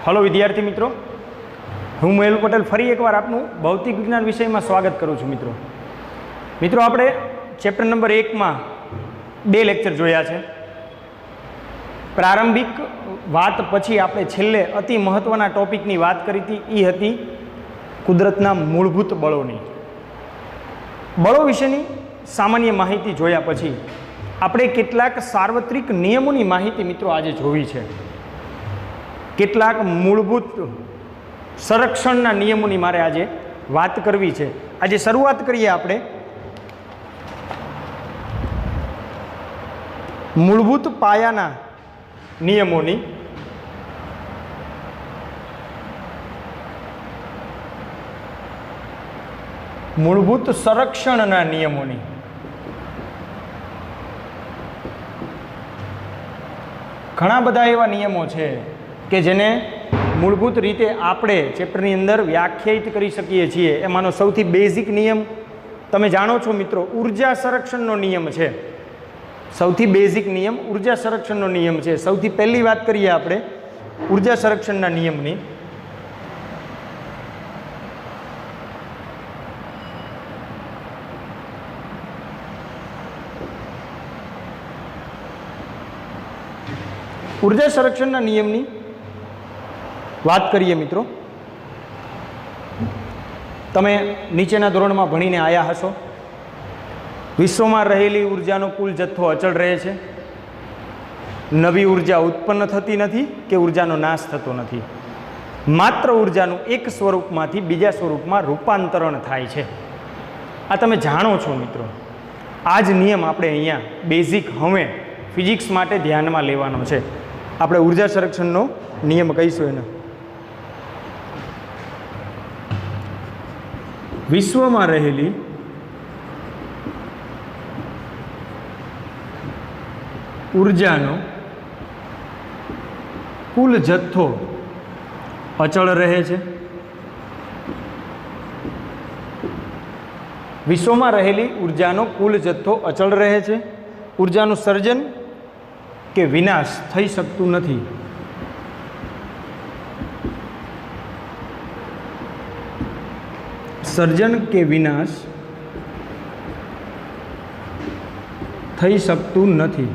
Hello विद्यार्थी मित्रों, हूँ मेहुल पटेल फरी एक बार आपનું ભૌતિક વિજ્ઞાન વિષયમાં સ્વાગત કરું છું। મિત્રો આપણે ચેપ્ટર નંબર 1 માં બે લેક્ચર જોયા છે। પ્રારંભિક વાત પછી આપણે છેલ્લે અતિ મહત્વના ટોપિકની વાત કરી હતી, એ હતી કુદરતના મૂળભૂત બળોની। બળો વિશેની સામાન્ય માહિતી જોયા પછી આપણે કેટલાક સાર્વત્રિક નિયમોની માહિતી મિત્રો આજે જોવી છે। કેટલાક મૂળભૂત સંરક્ષણના નિયમોની મારે આજે વાત કરવી છે। આજે શરૂઆત કરીએ આપણે મૂળભૂત પાયાના નિયમોની। મૂળભૂત સંરક્ષણના નિયમોની। ઘણા બધા એવા નિયમો છે કે જેને મૂળભૂત રીતે આપણે ચેપ્ટરની અંદર વ્યાખ્યાયિત કરી શકીએ છીએ। એમાંનો સૌથી બેઝિક નિયમ તમે જાણો છો મિત્રો, ઉર્જા સંરક્ષણનો નિયમ છે। સૌથી બેઝિક નિયમ ઉર્જા સંરક્ષણનો નિયમ છે। સૌથી પહેલી વાત કરીએ આપણે ઉર્જા સંરક્ષણના નિયમની। ઉર્જા સંરક્ષણના નિયમની વાત કરીએ મિત્રો, તમે નીચેના ધોરણમાં ભણીને આવ્યા હશો। વિશ્વમાં રહેલી ઉર્જાનો કુલ જથ્થો અચળ રહે છે। નવી ઉર્જા ઉત્પન્ન થતી નથી કે ઉર્જાનો નાશ થતો નથી। માત્ર ઉર્જાનું એક સ્વરૂપમાંથી બીજા સ્વરૂપમાં રૂપાંતરણ થાય છે। આ તમે જાણો છો મિત્રો। આ જ નિયમ આપણે અહીંયા બેઝિક હવે ફિઝિક્સ માટે ધ્યાનમાં લેવાનો છે। આપણે ઉર્જા સંરક્ષણનો નિયમ કહીશું એને। વિશ્વમાં રહેલી ઉર્જાનો કુલ જથ્થો અચળ રહે છે। વિશ્વમાં રહેલી ઉર્જાનો કુલ જથ્થો અચળ રહે છે। ઉર્જાનું સર્જન કે વિનાશ થઈ શકતું નથી। સર્જન કે વિનાશ થઈ શકતું નથી।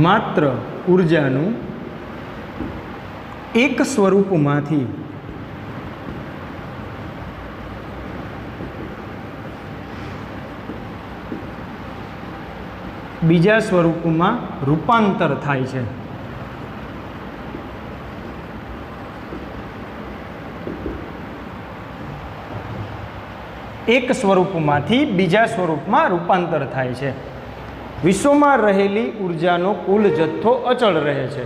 માત્ર ઉર્જાનું એક સ્વરૂપમાંથી બીજા સ્વરૂપમાં રૂપાંતર થાય છે। એક સ્વરૂપમાંથી બીજા સ્વરૂપમાં રૂપાંતર થાય છે। વિશ્વમાં રહેલી ઉર્જાનો કુલ જથ્થો અચળ રહે છે।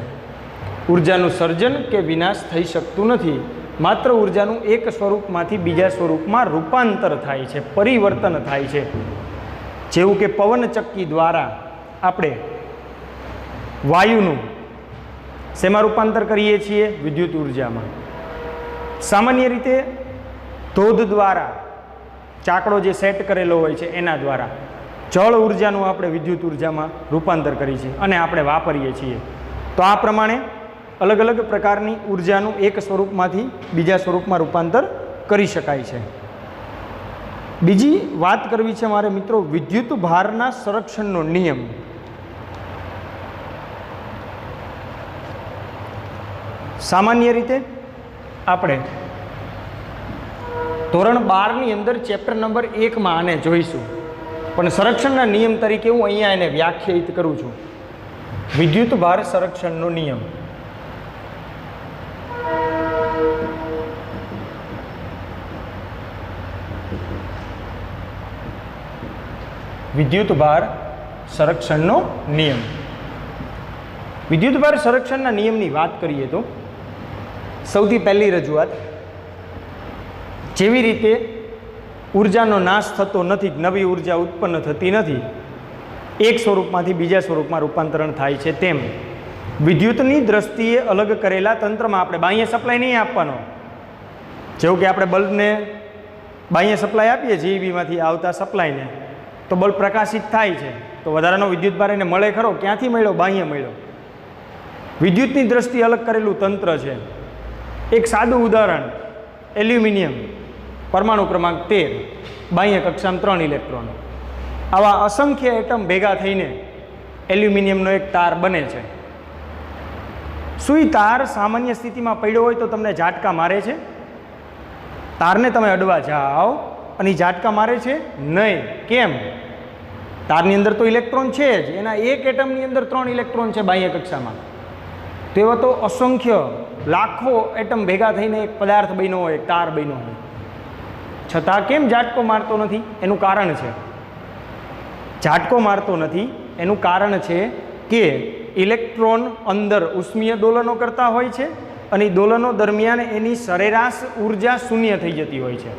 ઉર્જાનું સર્જન કે વિનાશ થઈ શકતું નથી। માત્ર ઉર્જાનું એક સ્વરૂપમાંથી બીજા સ્વરૂપમાં રૂપાંતર થાય છે, પરિવર્તન થાય છે। જેવું કે પવન ચક્કી દ્વારા આપણે વાયુનું શેમાં રૂપાંતર કરીએ છીએ? વિદ્યુત ઉર્જામાં। સામાન્ય રીતે ધોધ દ્વારા ચાકડો જે સેટ કરેલો હોય છે એના દ્વારા જળ ઉર્જાનું આપણે વિદ્યુત ઉર્જામાં રૂપાંતર કરીએ છીએ અને આપણે વાપરીએ છીએ। તો આ પ્રમાણે અલગ અલગ પ્રકારની ઉર્જાનું એક સ્વરૂપમાંથી બીજા સ્વરૂપમાં રૂપાંતર કરી શકાય છે। બીજી વાત કરવી છે મારે મિત્રો વિદ્યુત ભારના સંરક્ષણનો નિયમ। સામાન્ય રીતે આપણે ધોરણ 12ની અંદર ચેપ્ટર નંબર 1 માં આને જોઈશું, પણ સંરક્ષણના નિયમ તરીકે હું અહીંયા એને વ્યાખ્યાયિત કરું છું। વિદ્યુત ભાર સંરક્ષણનો નિયમ। વિદ્યુત ભાર સંરક્ષણનો નિયમ। વિદ્યુત ભાર સંરક્ષણના નિયમની વાત કરીએ તો સૌથી પહેલી રજૂઆત, જેવી રીતે ઉર્જાનો નાશ થતો નથી, નવી ઉર્જા ઉત્પન્ન થતી નથી, એક સ્વરૂપમાંથી બીજા સ્વરૂપમાં રૂપાંતરણ થાય છે, તેમ વિદ્યુતની દ્રષ્ટિએ અલગ કરેલા તંત્રમાં આપણે બાહ્ય સપ્લાય નહીં આપવાનો। જેવું કે આપણે બલ્બને બાહ્ય સપ્લાય આપીએ જીઈબીમાંથી આવતા સપ્લાયને, તો બલ્બ પ્રકાશિત થાય છે, તો વધારાનો વિદ્યુત ભાર એને મળે ખરો? ક્યાંથી મળ્યો? બાહ્ય મળ્યો। વિદ્યુતની દ્રષ્ટિએ અલગ કરેલું તંત્ર છે. એક સાદું ઉદાહરણ, એલ્યુમિનિયમ, પરમાણુ ક્રમાંક 13, બાહ્ય કક્ષામાં 3 ઇલેક્ટ્રોન. આવા અસંખ્ય એટમ ભેગા થઈને એલ્યુમિનિયમનો એક તાર બને છે. શું એ તાર સામાન્ય સ્થિતિમાં પડ્યો હોય તો તમને ઝાટકા મારે છે? તારને તમે અડવા જાઓ અને ઝાટકા મારે છે? નહીં. કેમ? તારની અંદર તો ઇલેક્ટ્રોન છે જ, એના એક એટમની અંદર 3 ઇલેક્ટ્રોન છે બાહ્ય કક્ષામાં. તો એવા તો અસંખ્ય લાખો એટમ ભેગા થઈને એક પદાર્થ બન્યો હોય, એક તાર બન્યો હોય, છતાં કેમ ઝાટકો મારતો નથી? એનું કારણ છે, ઝાટકો મારતો નથી એનું કારણ છે કે ઇલેક્ટ્રોન અંદર ઉષ્મીય દોલનો કરતા હોય છે અને દોલનો દરમિયાન એની સરેરાશ ઉર્જા શૂન્ય થઈ જતી હોય છે.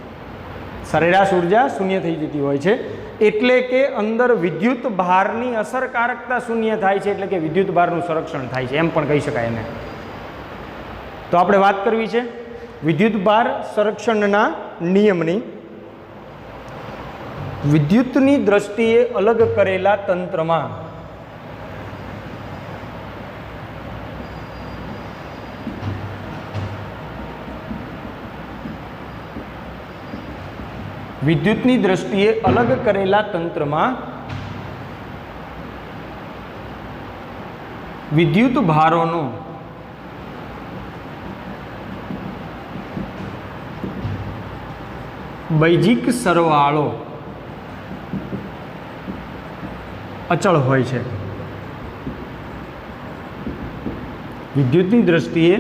સરેરાશ ઉર્જા શૂન્ય થઈ જતી હોય છે એટલે કે અંદર વિદ્યુત ભારની અસરકારકતા શૂન્ય થાય છે, એટલે કે વિદ્યુત ભારનું સંરક્ષણ થાય છે એમ પણ કહી શકાય એને. તો આપણે વાત કરવી છે વિદ્યુત ભાર સંરક્ષણના નિયમની. વિદ્યુતની દ્રષ્ટિએ અલગ કરેલા તંત્રમાં વિદ્યુતની દ્રષ્ટિએ અલગ કરેલા તંત્રમાં વિદ્યુત ભારોનો બૈજિક સરવાળો અચળ હોય છે. વિદ્યુતની દ્રષ્ટિએ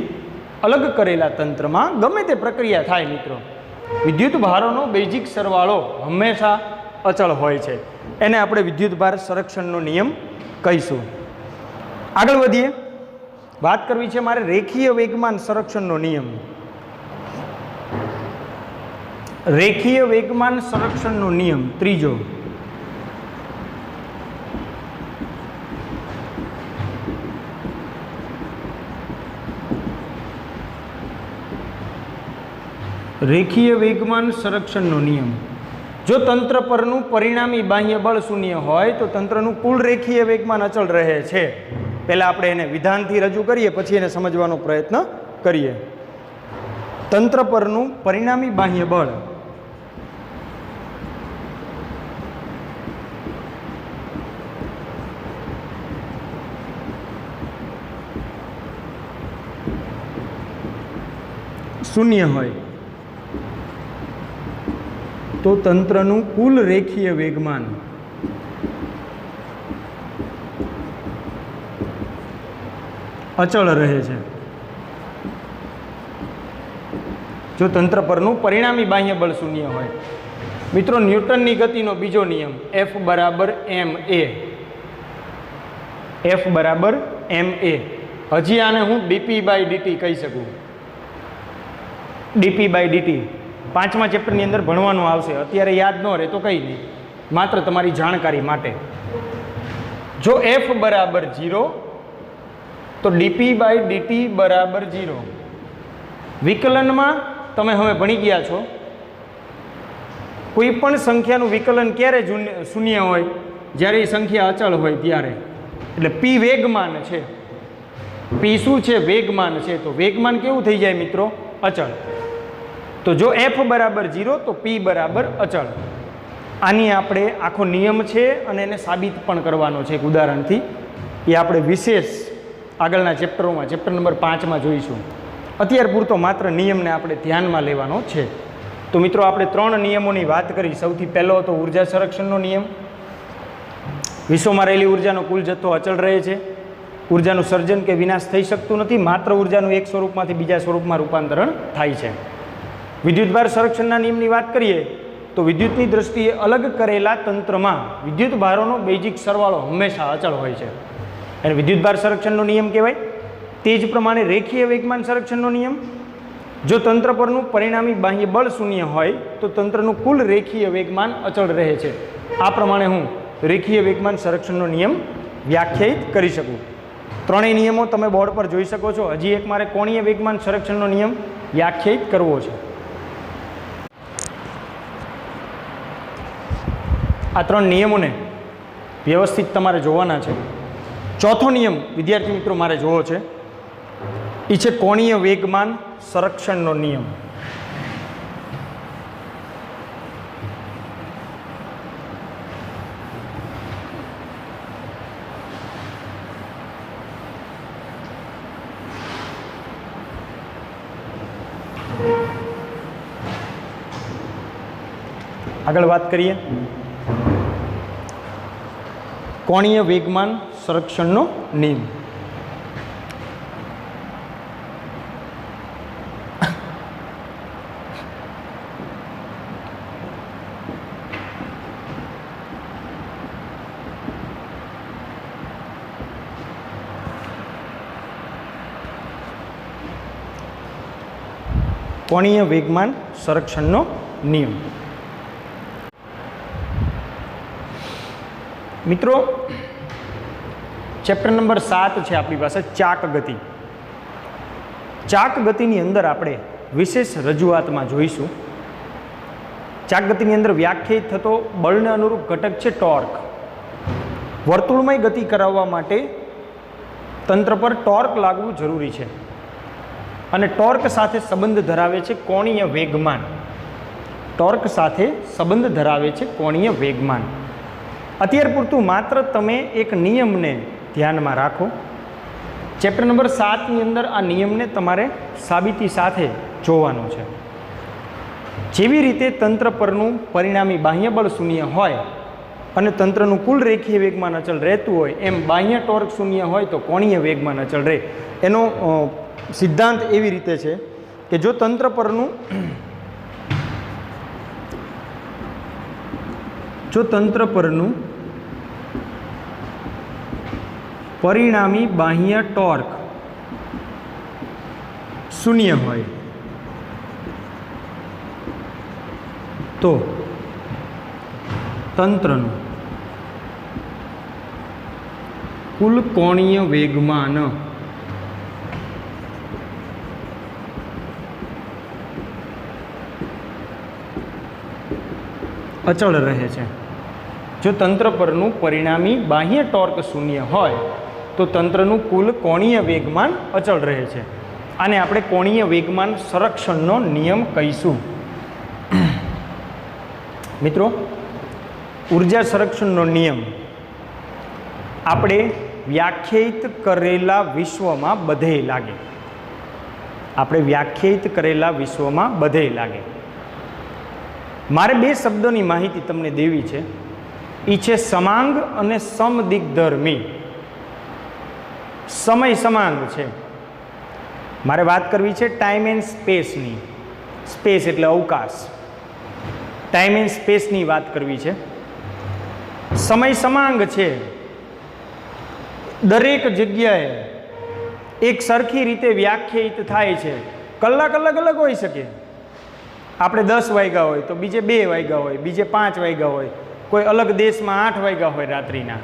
અલગ કરેલા તંત્રમાં ગમે તે પ્રક્રિયા થાય મિત્રો, વિદ્યુત ભારોનો બેઝિક સરવાળો હંમેશા અચળ હોય છે. એને આપણે વિદ્યુત ભાર સંરક્ષણનો નિયમ કહીશું. આગળ વધીએ. વાત કરવી છે મારે રેખીય વેગમાન સંરક્ષણનો નિયમ. રેખીય વેગમાન સંરક્ષણનો નિયમ ત્રીજો. રેખીય વેગમાન સંરક્ષણનો નિયમ. જો તંત્ર પરનું પરિણામી બાહ્ય બળ શૂન્ય હોય તો તંત્રનું કુલ રેખીય વેગમાન અચળ રહે છે. પહેલાં આપણે એને વિધાનથી રજૂ કરીએ, પછી એને સમજવાનો પ્રયત્ન કરીએ. તંત્ર પરનું પરિણામી બાહ્ય બળ શૂન્ય હોય તો તંત્રનું કુલ રેખીય વેગમાન અચળ રહે છે. જો તંત્ર પરનું પરિણામી બાહ્ય બળ શૂન્ય હોય. મિત્રો, ન્યૂટનની ગતિનો બીજો નિયમ F બરાબર ma. F બરાબર ma. હજી આને હું dp/dt કહી શકું. dp/dt 5મા ચેપ્ટરની અંદર ભણવાનું આવશે, અત્યારે યાદ ન રહે તો કંઈ નહીં, માત્ર તમારી જાણકારી માટે. જો F બરાબર 0 તો dp/dt બરાબર 0. વિકલનમાં તમે હવે ભણી ગયા છો, કોઈ પણ સંખ્યાનું વિકલન ક્યારે શૂન્ય હોય? જ્યારે એ સંખ્યા અચળ હોય ત્યારે. એટલે p વેગમાન છે. p શું છે? વેગમાન છે. તો વેગમાન કેવું થઈ જાય મિત્રો? અચળ. તો જો F બરાબર 0 તો P બરાબર અચળ. આની આપણે આખો નિયમ છે અને એને સાબિત પણ કરવાનો છે એક ઉદાહરણથી. એ આપણે વિશેષ આગળના ચેપ્ટરોમાં, ચેપ્ટર નંબર 5માં જોઈશું. અત્યાર પૂરતો માત્ર નિયમને આપણે ધ્યાનમાં લેવાનો છે. તો મિત્રો, આપણે 3 નિયમોની વાત કરી. સૌથી પહેલો હતો ઉર્જા સંરક્ષણનો નિયમ. વિશ્વમાં રહેલી ઉર્જાનો કુલ જથ્થો અચળ રહે છે. ઉર્જાનું સર્જન કે વિનાશ થઈ શકતું નથી, માત્ર ઉર્જાનું એક સ્વરૂપમાંથી બીજા સ્વરૂપમાં રૂપાંતરણ થાય છે. વિદ્યુતભાર સંરક્ષણના નિયમની વાત કરીએ તો વિદ્યુતની દ્રષ્ટિએ અલગ કરેલા તંત્રમાં વિદ્યુત ભારોનો બેઝિક સરવાળો હંમેશા અચળ હોય છે. અને વિદ્યુતભાર સંરક્ષણનો નિયમ કહેવાય. તે જ પ્રમાણે રેખીય વેગમાન સંરક્ષણનો નિયમ. જો તંત્ર પરનું પરિણામી બાહ્ય બળ શૂન્ય હોય તો તંત્રનું કુલ રેખીય વેગમાન અચળ રહે છે. આ પ્રમાણે હું રેખીય વેગમાન સંરક્ષણનો નિયમ વ્યાખ્યાયિત કરી શકું. ત્રણેય નિયમો તમે બોર્ડ પર જોઈ શકો છો. હજી એક મારે કોણીય વેગમાન સંરક્ષણનો નિયમ વ્યાખ્યાયિત કરવો છે. આ 3 નિયમોને વ્યવસ્થિત તમારે જોવાના છે. ચોથો નિયમ વિદ્યાર્થી મિત્રો મારે જોવો છે. એ છે કોણીય વેગમાન સંરક્ષણનો નિયમ. આગળ વાત કરીએ કોણીય વેગમાન સંરક્ષણનો નિયમ. કોણીય વેગમાન સંરક્ષણનો નિયમ. મિત્રો, ચેપ્ટર નંબર 7 છે આપણી પાસે ચાક ગતિ. ચાક ગતિની અંદર આપણે વિશેષ રજૂઆતમાં જોઈશું. ચાક ગતિની અંદર વ્યાખ્યાયિત થતો બળને અનુરૂપ ઘટક છે ટોર્ક. વર્તુળમય ગતિ કરાવવા માટે તંત્ર પર ટોર્ક લાગવું જરૂરી છે અને ટોર્ક સાથે સંબંધ ધરાવે છે કોણીય વેગમાન. ટોર્ક સાથે સંબંધ ધરાવે છે કોણીય વેગમાન. અત્યાર પૂરતું માત્ર તમે એક નિયમને ધ્યાનમાં રાખો. ચેપ્ટર નંબર 7ની અંદર આ નિયમને તમારે સાબિતી સાથે જોવાનો છે. જેવી રીતે તંત્ર પરનું પરિણામી બાહ્ય બળ શૂન્ય હોય અને તંત્રનું કુલ રેખીય વેગમાન અચળ રહેતું હોય, એમ બાહ્ય ટોર્ક શૂન્ય હોય તો કોણીય વેગમાન અચળ રહે. એનો સિદ્ધાંત એવી રીતે છે કે જો તંત્ર પરનું પરિણામી બાહ્ય ટોર્ક શૂન્ય હોય તો તંત્રનું કુલ કોણીય વેગમાન અચળ રહે છે. જો તંત્ર પરનું પરિણામી બાહ્ય ટોર્ક શૂન્ય હોય તો તંત્રનું કુલ કોણીય વેગમાન અચળ રહે છે. આને આપણે કોણીય વેગમાન સંરક્ષણનો નિયમ કહીશું. મિત્રો, ઉર્જા સંરક્ષણનો નિયમ આપણે વ્યાખ્યાયિત કરેલા વિશ્વમાં બધે લાગે. આપણે વ્યાખ્યાયિત કરેલા વિશ્વમાં બધે લાગે. મારે બે શબ્દોની માહિતી તમને દેવી છે. એ છે સમાંગ અને સમદિગ્ધર્મી. સમય સમાંગ છે. મારે વાત કરવી છે ટાઈમ એન્ડ સ્પેસની. સ્પેસ એટલે અવકાશ. ટાઈમ એન્ડ સ્પેસની વાત કરવી છે. સમય સમાંગ છે. દરેક જગ્યાએ એક સરખી રીતે વ્યાખ્યાયિત થાય છે. કલાક અલગ અલગ હોઈ શકે. આપણે 10 વાગ્યા હોય તો બીજે 2 વાગ્યા હોય, બીજે 5 વાગ્યા હોય, કોઈ અલગ દેશમાં 8 વાગ્યા હોય રાત્રિના,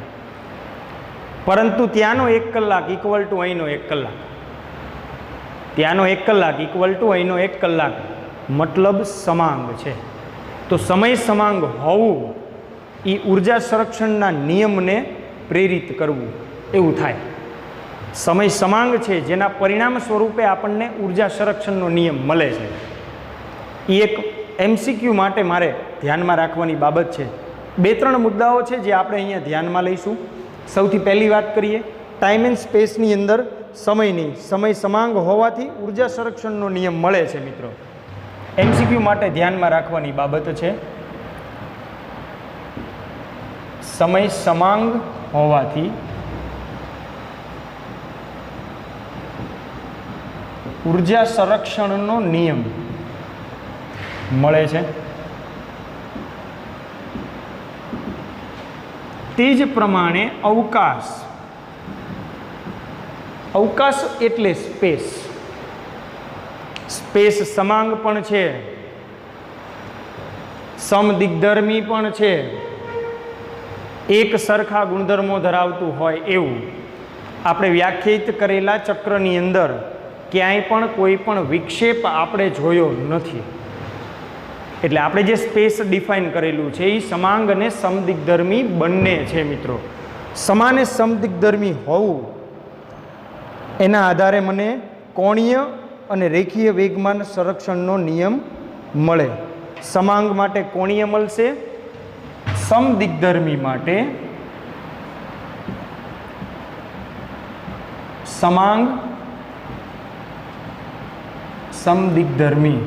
પરંતુ ત્યાંનો 1 કલાક ઇક્વલ ટુ અહીંનો 1 કલાક. ત્યાંનો 1 કલાક ઇક્વલ ટુ અહીંનો 1 કલાક, મતલબ સમાંગ છે. તો સમય સમાંગ હોવું એ ઉર્જા સંરક્ષણના નિયમને પ્રેરિત કરવું એવું થાય. સમય સમાંગ છે જેના પરિણામ સ્વરૂપે આપણને ઉર્જા સંરક્ષણનો નિયમ મળે છે. એ એક MCQ માટે મારે ધ્યાનમાં રાખવાની બાબત છે. 2-3 મુદ્દાઓ છે જે આપણે અહીંયા ધ્યાનમાં લઈશું. સૌથી પહેલી વાત કરીએ ટાઈમ એન્ડ સ્પેસની અંદર સમયની. સમય સમાંગ હોવાથી ઉર્જા સંરક્ષણનો નિયમ મળે છે. મિત્રો, MCQ માટે ધ્યાનમાં રાખવાની બાબત છે સમય સમાંગ હોવાથી ઉર્જા સંરક્ષણનો નિયમ મળે છે. તે જ પ્રમાણે અવકાશ. અવકાશ એટલે સ્પેસ. સ્પેસ સમાંગ પણ છે, સમદિગ્ધર્મી પણ છે. એક સરખા ગુણધર્મો ધરાવતું હોય એવું આપણે વ્યાખ્યાયિત કરેલા ચક્રની અંદર ક્યાંય પણ કોઈ પણ વિક્ષેપ આપણે જોયો નથી. એટલે આપણે જે સ્પેસ ડિફાઇન કરેલું છે એ સમાંગ અને સમદિગ્ધર્મી બંને છે. મિત્રો, સમાન સમદિગ્ધર્મી હોવું એના આધારે મને કોણીય અને રેખીય વેગમાન સંરક્ષણનો નિયમ મળે. સમાંગ માટે કોણીય મળશે, સમદિગ્ધર્મી માટે સમાંગ, સમદિગ્ધર્મી.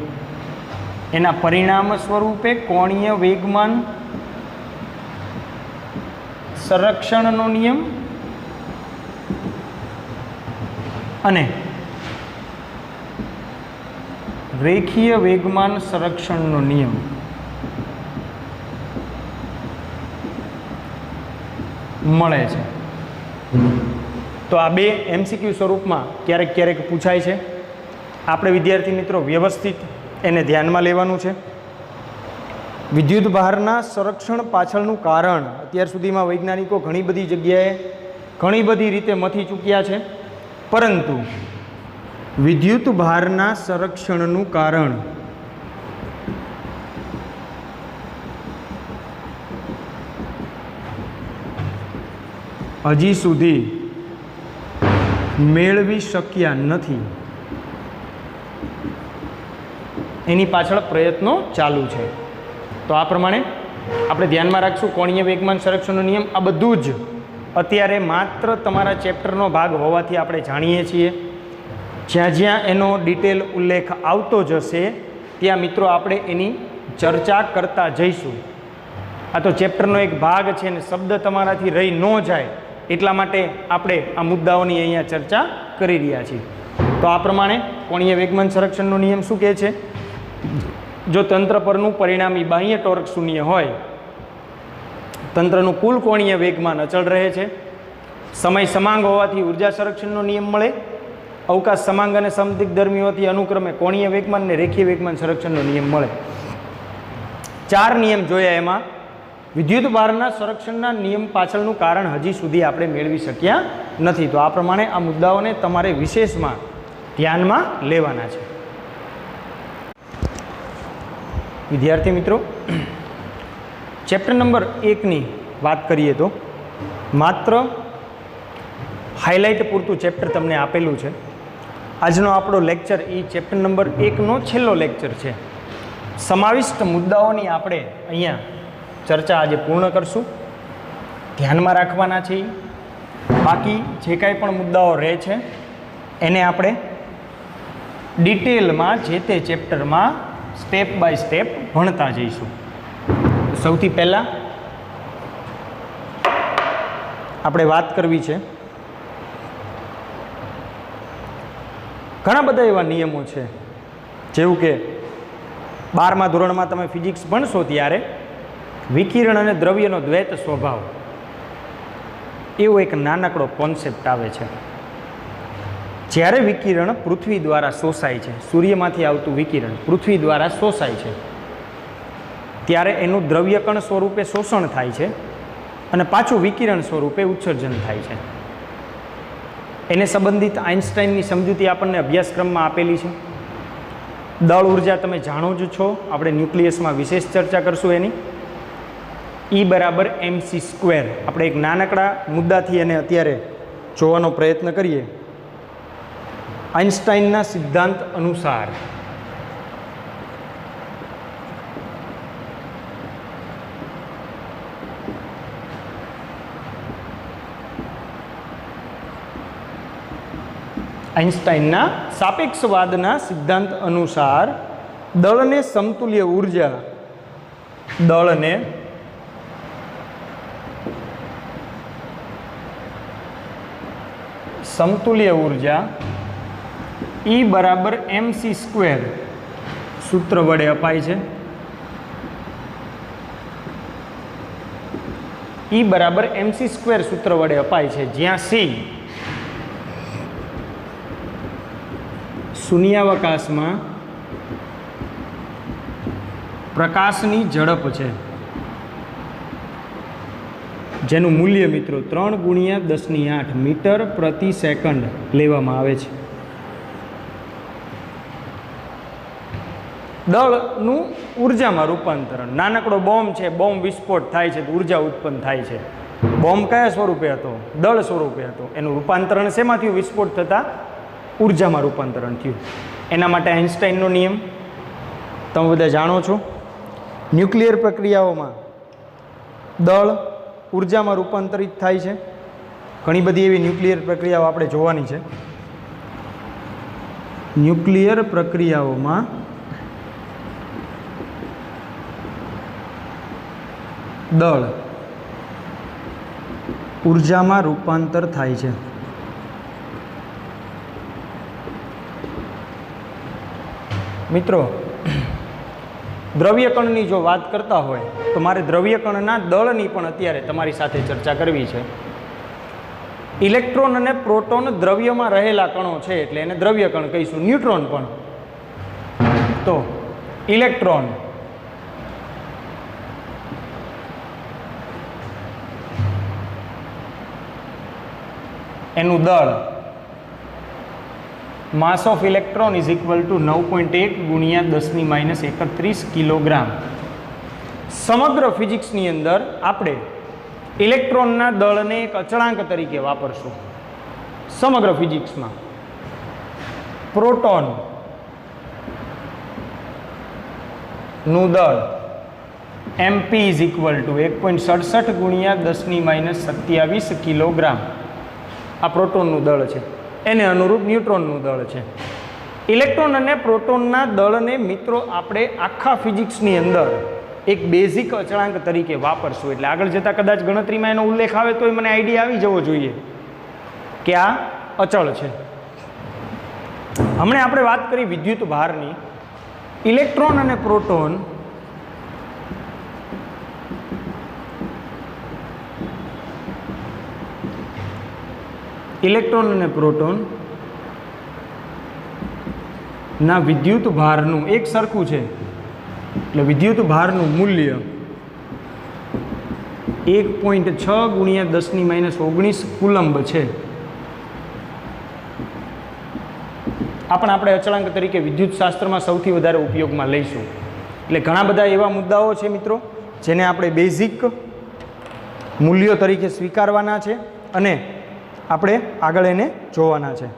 એના પરિણામ સ્વરૂપે કોણીય વેગમાન સંરક્ષણનો નિયમ અને રેખીય વેગમાન સંરક્ષણનો નિયમ મળે છે. તો આ બે MCQ સ્વરૂપમાં ક્યારેક ક્યારેક પૂછાય છે. આપણે વિદ્યાર્થી મિત્રો વ્યવસ્થિત એને ધ્યાનમાં લેવાનું છે. વિદ્યુત ભારના સંરક્ષણ પાછળનું કારણ અત્યાર સુધીમાં વૈજ્ઞાનિકો ઘણી બધી જગ્યાએ ઘણી બધી રીતે મથી ચૂક્યા છે, પરંતુ વિદ્યુત ભારના સંરક્ષણનું કારણ હજી સુધી મેળવી શક્યા નથી. એની પાછળ પ્રયત્નો ચાલુ છે. તો આ પ્રમાણે આપણે ધ્યાનમાં રાખશું કોણીય વેગમાન સંરક્ષણનો નિયમ. આ બધું જ અત્યારે માત્ર તમારા ચેપ્ટરનો ભાગ હોવાથી આપણે જાણીએ છીએ. જ્યાં જ્યાં એનો ડિટેલ ઉલ્લેખ આવતો જશે ત્યાં મિત્રો આપણે એની ચર્ચા કરતા જઈશું. આ તો ચેપ્ટરનો એક ભાગ છે ને શબ્દ તમારાથી રહી ન જાય એટલા માટે આપણે આ મુદ્દાઓની અહીંયા ચર્ચા કરી રહ્યા છીએ. તો આ પ્રમાણે કોણીય વેગમાન સંરક્ષણનો નિયમ શું કહે છે? જો તંત્ર પરનું પરિણામી બાહ્ય ટોર્ક શૂન્ય હોય, તંત્રનું કુલ કોણીય વેગમાન અચળ રહે છે, સમય સમાંગ હોવાથી ઉર્જા સંરક્ષણનો નિયમ મળે, અવકાશ સમાંગ અને સમદિગ્ધર્મી હોવાથી અનુક્રમે કોણીય વેગમાન અને રેખીય વેગમાન સંરક્ષણનો નિયમ મળે. 4 નિયમ જોયા. એમાં વિદ્યુત ભારના સંરક્ષણના નિયમ પાછળનું કારણ હજી સુધી આપણે મેળવી શક્યા નથી. તો આ પ્રમાણે આ મુદ્દાઓને તમારે વિશેષમાં ધ્યાનમાં લેવાના છે. વિદ્યાર્થી મિત્રો, ચેપ્ટર નંબર 1ની વાત કરીએ તો માત્ર હાઇલાઇટ પૂરતું ચેપ્ટર તમને આપેલું છે. આજનો આપણો લેક્ચર એ ચેપ્ટર નંબર 1નો છેલ્લો લેક્ચર છે. સમાવિષ્ટ મુદ્દાઓની આપણે અહીંયા ચર્ચા આજે પૂર્ણ કરશું. ધ્યાનમાં રાખવાના છે. બાકી જે કાંઈ પણ મુદ્દાઓ રહે છે એને આપણે ડિટેલમાં જે તે ચેપ્ટરમાં સ્ટેપ બાય સ્ટેપ ભણતા જઈશું. સૌથી પહેલાં આપણે વાત કરવી છે, ઘણા બધા એવા નિયમો છે જેવું કે 12મા ધોરણમાં તમે ફિઝિક્સ ભણશો ત્યારે વિકિરણ અને દ્રવ્યનો દ્વૈત સ્વભાવ એવો એક નાનકડો કોન્સેપ્ટ આવે છે. જ્યારે વિકિરણ પૃથ્વી દ્વારા શોષાય છે, સૂર્યમાંથી આવતું વિકિરણ પૃથ્વી દ્વારા શોષાય છે, ત્યારે એનું દ્રવ્યકણ સ્વરૂપે શોષણ થાય છે અને પાછું વિકિરણ સ્વરૂપે ઉત્સર્જન થાય છે. એને સંબંધિત આઇન્સ્ટાઈનની સમજૂતી આપણને અભ્યાસક્રમમાં આપેલી છે. દળ ઉર્જા તમે જાણો જ છો, આપણે ન્યુક્લિયસમાં વિશેષ ચર્ચા કરશું એની. E બરાબર mc². આપણે એક નાનકડા મુદ્દાથી એને અત્યારે જોવાનો પ્રયત્ન કરીએ. આઇન્સ્ટાઈનના સિદ્ધાંત અનુસાર આઇન્સ્ટાઈનના સાપેક્ષવાદના સિદ્ધાંત અનુસાર દળને સમતુલ્ય ઉર્જા E બરાબર mc² સૂત્ર વડે અપાય છે. E બરાબર mc² સૂત્ર વડે અપાય છે, જ્યાં c શૂન્યાવકાશમાં પ્રકાશની ઝડપ છે, જેનું મૂલ્ય મિત્રો 3 × 10⁸ મીટર પ્રતિ સેકન્ડ લેવામાં આવે છે. દળનું ઉર્જામાં રૂપાંતરણ, નાનકડો બોમ્બ છે, બોમ્બ વિસ્ફોટ થાય છે તો ઉર્જા ઉત્પન્ન થાય છે. બોમ્બ કયા સ્વરૂપે હતો? દળ સ્વરૂપે હતો. એનું રૂપાંતરણ શેમાંથી વિસ્ફોટ થતાં ઉર્જામાં રૂપાંતરણ થયું. એના માટે આઇન્સ્ટાઈનનો નિયમ તમે બધા જાણો છો. ન્યુક્લિયર પ્રક્રિયાઓમાં દળ ઉર્જામાં રૂપાંતરિત થાય છે. ઘણી બધી એવી ન્યુક્લિયર પ્રક્રિયાઓ આપણે જોવાની છે. ન્યુક્લિયર પ્રક્રિયાઓમાં દળ ઉર્જામાં રૂપાંતર થાય છે. મિત્રો, દ્રવ્યકણની જો વાત કરતા હોય તો મારે દ્રવ્યકણના દળની પણ અત્યારે તમારી સાથે ચર્ચા કરવી છે. ઇલેક્ટ્રોન અને પ્રોટોન દ્રવ્યમાં રહેલા કણો છે એટલે એને દ્રવ્યકણ કહીશું. ન્યુટ્રોન પણ. તો ઇલેક્ટ્રોન એનું દળ માસ of electron is equal to 9.1 × 10⁻31 kilogram. સમગ્ર ફિઝિક્સની અંદર આપણે ઇલેક્ટ્રોનના દળને એક અચળાંક તરીકે વાપરશું. સમગ્ર ફિઝિક્સમાં પ્રોટોનનું દળ mp is equal to 1.67 × 10⁻27 kilogram. આ પ્રોટોનનું દળ છે. એને અનુરૂપ ન્યુટ્રોનનું દળ છે. ઇલેક્ટ્રોન અને પ્રોટોનના દળને મિત્રો આપણે આખા ફિઝિક્સની અંદર એક બેઝિક અચળાંક તરીકે વાપરશું. એટલે આગળ જતાં કદાચ ગણતરીમાં એનો ઉલ્લેખ આવે તો મને આઈડિયા આવી જવો જોઈએ કે આ અચળ છે. હમણાં આપણે વાત કરી વિદ્યુત ભારની. ઇલેક્ટ્રોન અને પ્રોટોન ઇલેક્ટ્રોન અને પ્રોટોન ના વિદ્યુત ભારનું એક સરખું છે. એટલે વિદ્યુત ભારનું મૂલ્ય 1.6 × 10⁻19 કુલંબ છે. આ પણ આપણે અચળાંક તરીકે વિદ્યુત શાસ્ત્રમાં સૌથી વધારે ઉપયોગમાં લઈશું. એટલે ઘણા બધા એવા મુદ્દાઓ છે મિત્રો જેને આપણે બેઝિક મૂલ્યો તરીકે સ્વીકારવાના છે અને આપણે આગળ એને જોવાના છે.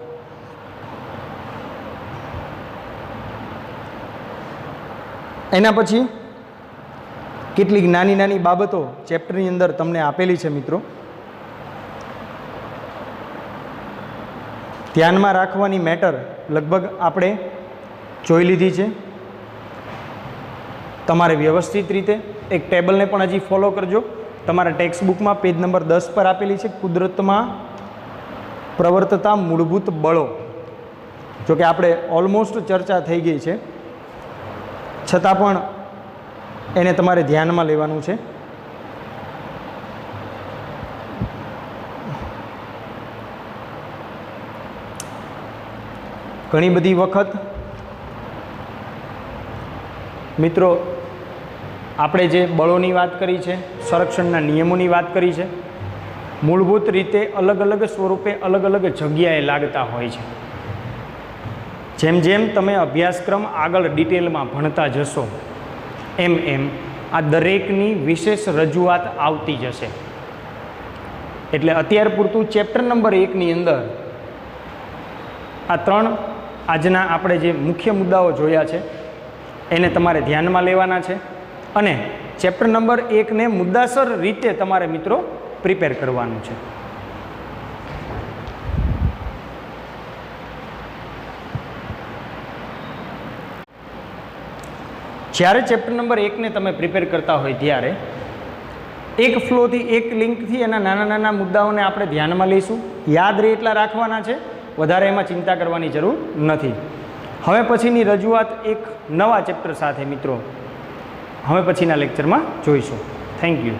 એના પછી કેટલીક નાની નાની બાબતો ચેપ્ટરની અંદર તમને આપેલી છે મિત્રો. ધ્યાનમાં રાખવાની મેટર લગભગ આપણે જોઈ લીધી છે. તમારે વ્યવસ્થિત રીતે એક ટેબલને પણ હજી ફોલો કરજો. તમારા ટેક્સ્ટ બુકમાં પેજ નંબર 10 પર આપેલી છે કુદરતમાં પ્રવર્તતા મૂળભૂત બળો. જોકે આપણે ઓલમોસ્ટ ચર્ચા થઈ ગઈ છે, છતાં પણ એને તમારે ધ્યાનમાં લેવાનું છે. ઘણી બધી વખત મિત્રો આપણે જે બળોની વાત કરી છે, સંરક્ષણના નિયમોની વાત કરી છે, મૂળભૂત રીતે અલગ અલગ સ્વરૂપે અલગ અલગ જગ્યાએ લાગતા હોય છે. જેમ જેમ તમે અભ્યાસક્રમ આગળ ડિટેલમાં ભણતા જશો એમ એમ આ દરેકની વિશેષ રજૂઆત આવતી જશે. એટલે અત્યાર પૂરતું ચેપ્ટર નંબર 1ની અંદર આ 3 આજના આપણે જે મુખ્ય મુદ્દાઓ જોયા છે એને તમારે ધ્યાનમાં લેવાના છે અને ચેપ્ટર નંબર 1ને મુદ્દાસર રીતે તમારે મિત્રો પ્રિપેર કરવાનું છે. જ્યારે ચેપ્ટર નંબર 1ને તમે પ્રિપેર કરતા હોય ત્યારે એક ફ્લોથી એક લિંકથી એના નાના નાના મુદ્દાઓને આપણે ધ્યાનમાં લઈશું. યાદ રહે એટલા રાખવાના છે, વધારે એમાં ચિંતા કરવાની જરૂર નથી. હવે પછીની રજૂઆત એક નવા ચેપ્ટર સાથે મિત્રો હવે પછીના લેક્ચરમાં જોઈશું. Thank you.